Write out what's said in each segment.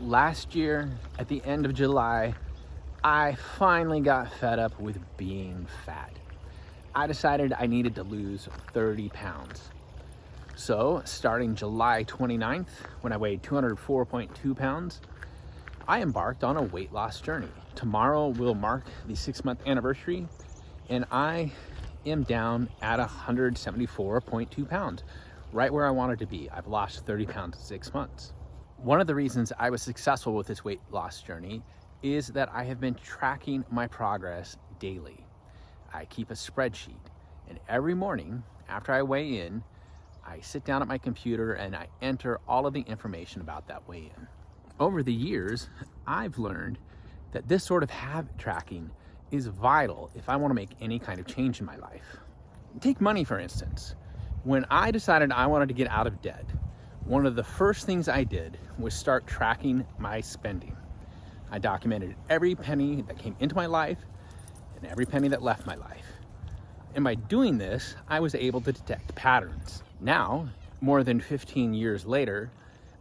Last year, at the end of July, I finally got fed up with being fat. I decided I needed to lose 30 pounds. So, starting July 29th, when I weighed 204.2 pounds, I embarked on a weight loss journey. Tomorrow will mark the 6-month anniversary, and I am down at 174.2 pounds, right where I wanted to be. I've lost 30 pounds in 6 months. One of the reasons I was successful with this weight loss journey is that I have been tracking my progress daily. I keep a spreadsheet, and every morning after I weigh in, I sit down at my computer and I enter all of the information about that weigh-in. Over the years, I've learned that this sort of habit tracking is vital if I want to make any kind of change in my life. Take money, for instance. When I decided I wanted to get out of debt, one of the first things I did was start tracking my spending. I documented every penny that came into my life and every penny that left my life. And by doing this, I was able to detect patterns. Now, more than 15 years later,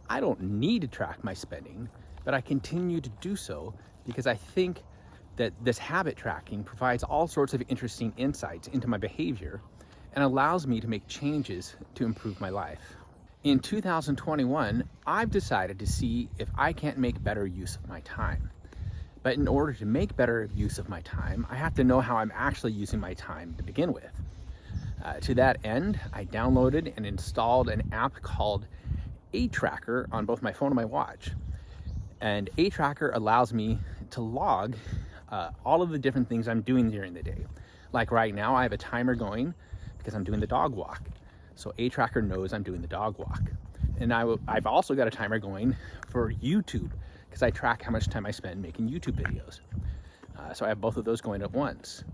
I don't need to track my spending, but I continue to do so because I think that this habit tracking provides all sorts of interesting insights into my behavior and allows me to make changes to improve my life. In 2021, I've decided to see if I can't make better use of my time. But in order to make better use of my time, I have to know how I'm actually using my time to begin with. To that end, I downloaded and installed an app called A Tracker on both my phone and my watch. And A Tracker allows me to log all of the different things I'm doing during the day. Like right now, I have a timer going because I'm doing the dog walk. So A Tracker knows I'm doing the dog walk. And I've also got a timer going for YouTube because I track how much time I spend making YouTube videos. So I have both of those going at once.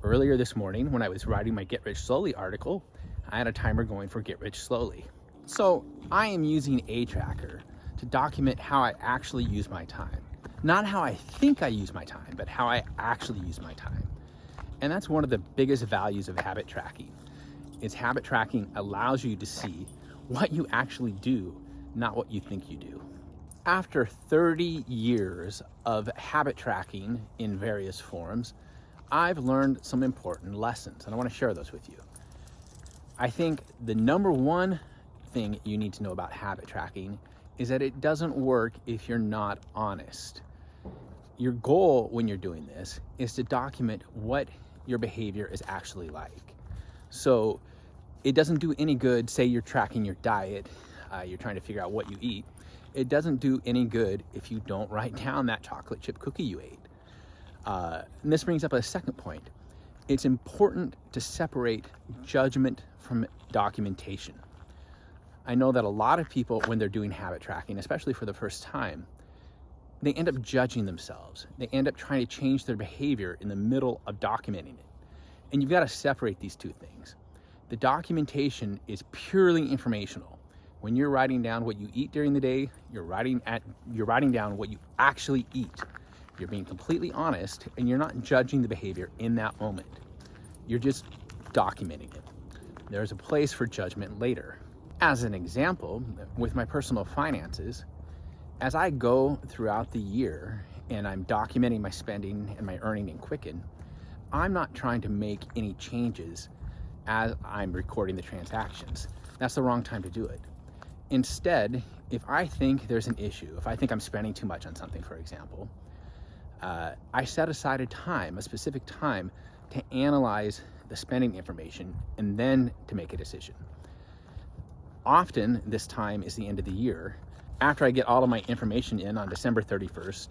Earlier this morning, when I was writing my Get Rich Slowly article, I had a timer going for Get Rich Slowly. So I am using A Tracker to document how I actually use my time. Not how I think I use my time, but how I actually use my time. And that's one of the biggest values of habit tracking. Habit tracking allows you to see what you actually do, not what you think you do. After 30 years of habit tracking in various forms, I've learned some important lessons, and I want to share those with you. I think the number one thing you need to know about habit tracking is that it doesn't work if you're not honest. Your goal when you're doing this is to document what your behavior is actually like. So it doesn't do any good, say you're tracking your diet, you're trying to figure out what you eat. It doesn't do any good if you don't write down that chocolate chip cookie you ate. And this brings up a second point. It's important to separate judgment from documentation. I know that a lot of people, when they're doing habit tracking, especially for the first time, they end up judging themselves. They end up trying to change their behavior in the middle of documenting it. And you've got to separate these two things. The documentation is purely informational. When you're writing down what you eat during the day, you're writing down what you actually eat. You're being completely honest, and you're not judging the behavior in that moment. You're just documenting it. There's a place for judgment later. As an example, with my personal finances, as I go throughout the year and I'm documenting my spending and my earning in Quicken, I'm not trying to make any changes as I'm recording the transactions. That's the wrong time to do it. Instead, if I think there's an issue, if I think I'm spending too much on something, for example, I set aside a specific time to analyze the spending information and then to make a decision. Often this time is the end of the year. After I get all of my information in on December 31st,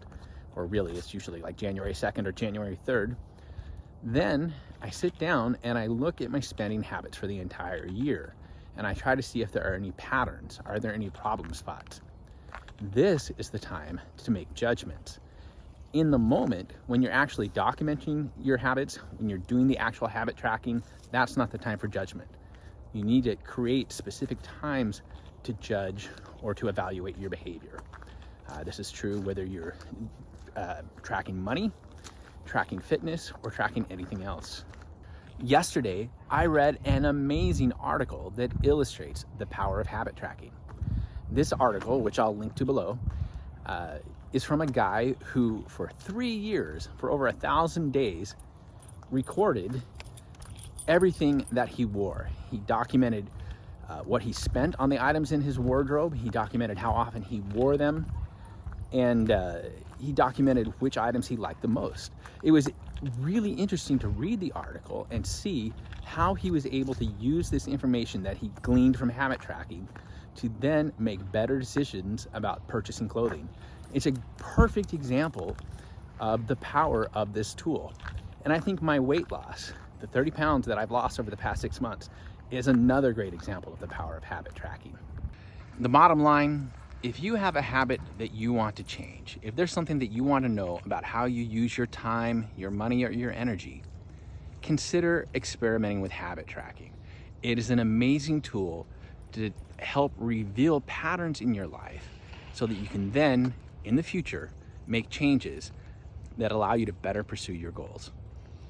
or really it's usually like January 2nd or January 3rd, then I sit down and I look at my spending habits for the entire year. And I try to see if there are any patterns. Are there any problem spots? This is the time to make judgments. In the moment, when you're actually documenting your habits, when you're doing the actual habit tracking, that's not the time for judgment. You need to create specific times to judge or to evaluate your behavior. This is true whether you're tracking money, tracking fitness, or tracking anything else. Yesterday, I read an amazing article that illustrates the power of habit tracking. This article, which I'll link to below, is from a guy who, for 3 years, for over 1,000 days, recorded everything that he wore. He documented what he spent on the items in his wardrobe. He documented how often he wore them, and he documented which items he liked the most. It was really interesting to read the article and see how he was able to use this information that he gleaned from habit tracking to then make better decisions about purchasing clothing. It's a perfect example of the power of this tool. And I think my weight loss, the 30 pounds that I've lost over the past 6 months, is another great example of the power of habit tracking. The bottom line, if you have a habit that you want to change, if there's something that you want to know about how you use your time, your money, or your energy, consider experimenting with habit tracking. It is an amazing tool to help reveal patterns in your life so that you can then, in the future, make changes that allow you to better pursue your goals.